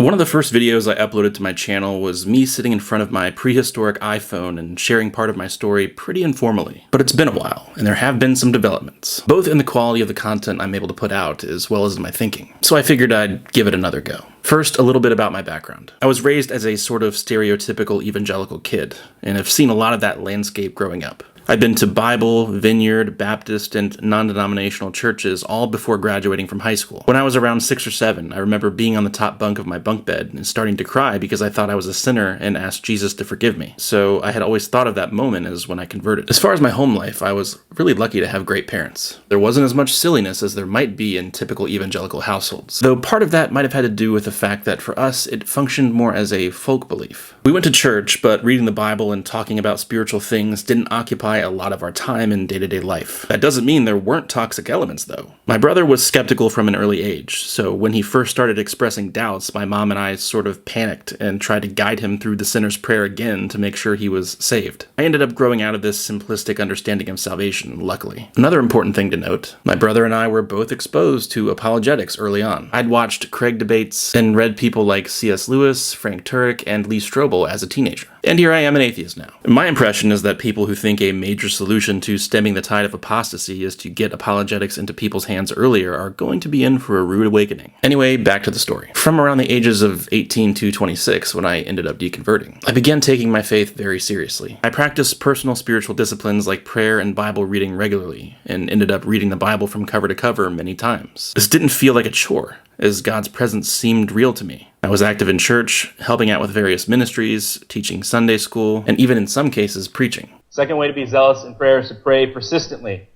One of the first videos I uploaded to my channel was me sitting in front of my prehistoric iPhone and sharing part of my story pretty informally. But it's been a while, and there have been some developments, both in the quality of the content I'm able to put out, as well as in my thinking. So I figured I'd give it another go. First, a little bit about my background. I was raised as a sort of stereotypical evangelical kid, and have seen a lot of that landscape growing up. I'd been to Bible, Vineyard, Baptist, and non-denominational churches all before graduating from high school. When I was around 6 or 7, I remember being on the top bunk of my bunk bed and starting to cry because I thought I was a sinner and asked Jesus to forgive me. So I had always thought of that moment as when I converted. As far as my home life, I was really lucky to have great parents. There wasn't as much silliness as there might be in typical evangelical households, though part of that might have had to do with the fact that for us, it functioned more as a folk belief. We went to church, but reading the Bible and talking about spiritual things didn't occupy a lot of our time in day-to-day life. That doesn't mean there weren't toxic elements, though. My brother was skeptical from an early age, so when he first started expressing doubts, my mom and I sort of panicked and tried to guide him through the sinner's prayer again to make sure he was saved. I ended up growing out of this simplistic understanding of salvation, luckily. Another important thing to note, my brother and I were both exposed to apologetics early on. I'd watched Craig debates and read people like C.S. Lewis, Frank Turek, and Lee Strobel as a teenager. And here I am, an atheist now. My impression is that people who think a major solution to stemming the tide of apostasy is to get apologetics into people's hands earlier are going to be in for a rude awakening. Anyway, back to the story. From around the ages of 18 to 26, when I ended up deconverting, I began taking my faith very seriously. I practiced personal spiritual disciplines like prayer and Bible reading regularly, and ended up reading the Bible from cover to cover many times. This didn't feel like a chore, as God's presence seemed real to me. I was active in church, helping out with various ministries, teaching Sunday school, and even in some cases, preaching. Second way to be zealous in prayer is to pray persistently.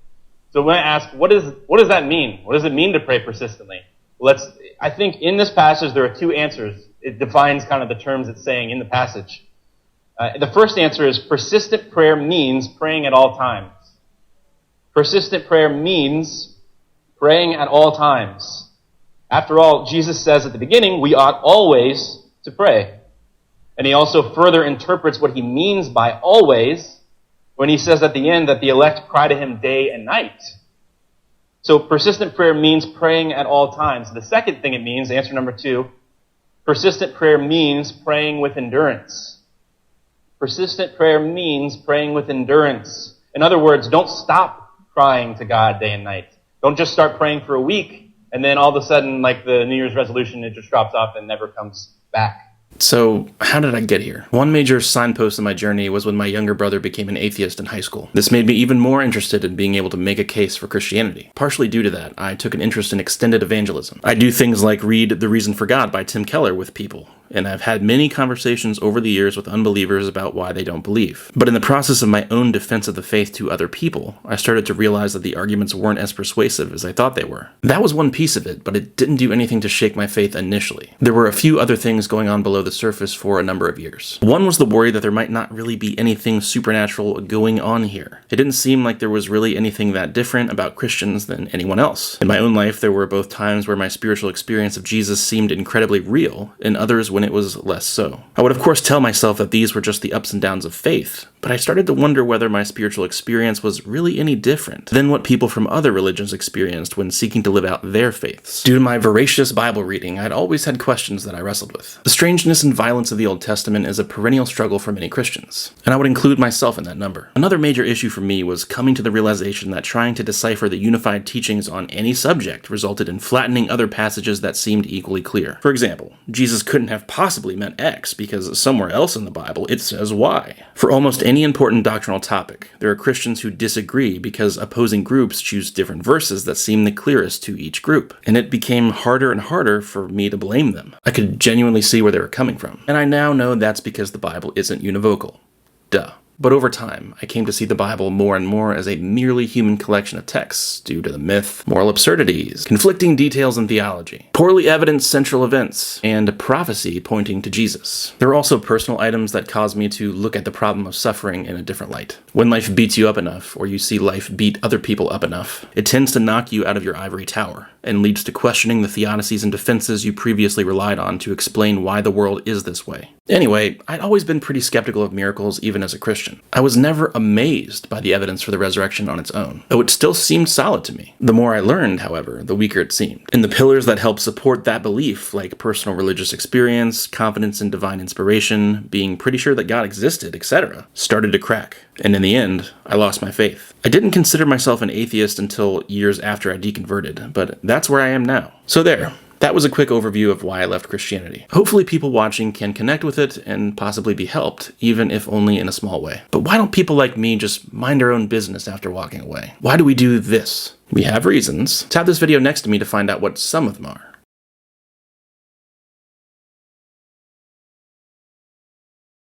So when I ask, what does that mean? What does it mean to pray persistently? I think in this passage there are two answers. It defines kind of the terms it's saying in the passage. The first answer is persistent prayer means praying at all times. Persistent prayer means praying at all times. After all, Jesus says at the beginning, we ought always to pray. And he also further interprets what he means by always when he says at the end that the elect cry to him day and night. So persistent prayer means praying at all times. The second thing it means, answer number 2, persistent prayer means praying with endurance. Persistent prayer means praying with endurance. In other words, don't stop crying to God day and night. Don't just start praying for a week, and then all of a sudden, like the New Year's resolution, it just drops off and never comes back. So, how did I get here? One major signpost in my journey was when my younger brother became an atheist in high school. This made me even more interested in being able to make a case for Christianity. Partially due to that, I took an interest in extended evangelism. I do things like read The Reason for God by Tim Keller with people, and I've had many conversations over the years with unbelievers about why they don't believe. But in the process of my own defense of the faith to other people, I started to realize that the arguments weren't as persuasive as I thought they were. That was one piece of it, but it didn't do anything to shake my faith initially. There were a few other things going on below the surface for a number of years. One was the worry that there might not really be anything supernatural going on here. It didn't seem like there was really anything that different about Christians than anyone else. In my own life, there were both times where my spiritual experience of Jesus seemed incredibly real, and others when it was less so. I would of course tell myself that these were just the ups and downs of faith, but I started to wonder whether my spiritual experience was really any different than what people from other religions experienced when seeking to live out their faiths. Due to my voracious Bible reading, I'd always had questions that I wrestled with. The strangeness and violence of the Old Testament is a perennial struggle for many Christians, and I would include myself in that number. Another major issue for me was coming to the realization that trying to decipher the unified teachings on any subject resulted in flattening other passages that seemed equally clear. For example, Jesus couldn't have possibly meant X because somewhere else in the Bible it says Y. For almost any important doctrinal topic, there are Christians who disagree because opposing groups choose different verses that seem the clearest to each group, and it became harder and harder for me to blame them. I could genuinely see where they were coming from, and I now know that's because the Bible isn't univocal. Duh. But over time, I came to see the Bible more and more as a merely human collection of texts due to the myth, moral absurdities, conflicting details in theology, poorly evidenced central events, and prophecy pointing to Jesus. There are also personal items that cause me to look at the problem of suffering in a different light. When life beats you up enough, or you see life beat other people up enough, it tends to knock you out of your ivory tower, and leads to questioning the theodicies and defenses you previously relied on to explain why the world is this way. Anyway, I'd always been pretty skeptical of miracles even as a Christian. I was never amazed by the evidence for the resurrection on its own, though it still seemed solid to me. The more I learned, however, the weaker it seemed. And the pillars that help support that belief, like personal religious experience, confidence in divine inspiration, being pretty sure that God existed, etc., started to crack. And in the end, I lost my faith. I didn't consider myself an atheist until years after I deconverted, but that's where I am now. So there. That was a quick overview of why I left Christianity. Hopefully people watching can connect with it and possibly be helped, even if only in a small way. But why don't people like me just mind our own business after walking away? Why do we do this? We have reasons. Tap this video next to me to find out what some of them are.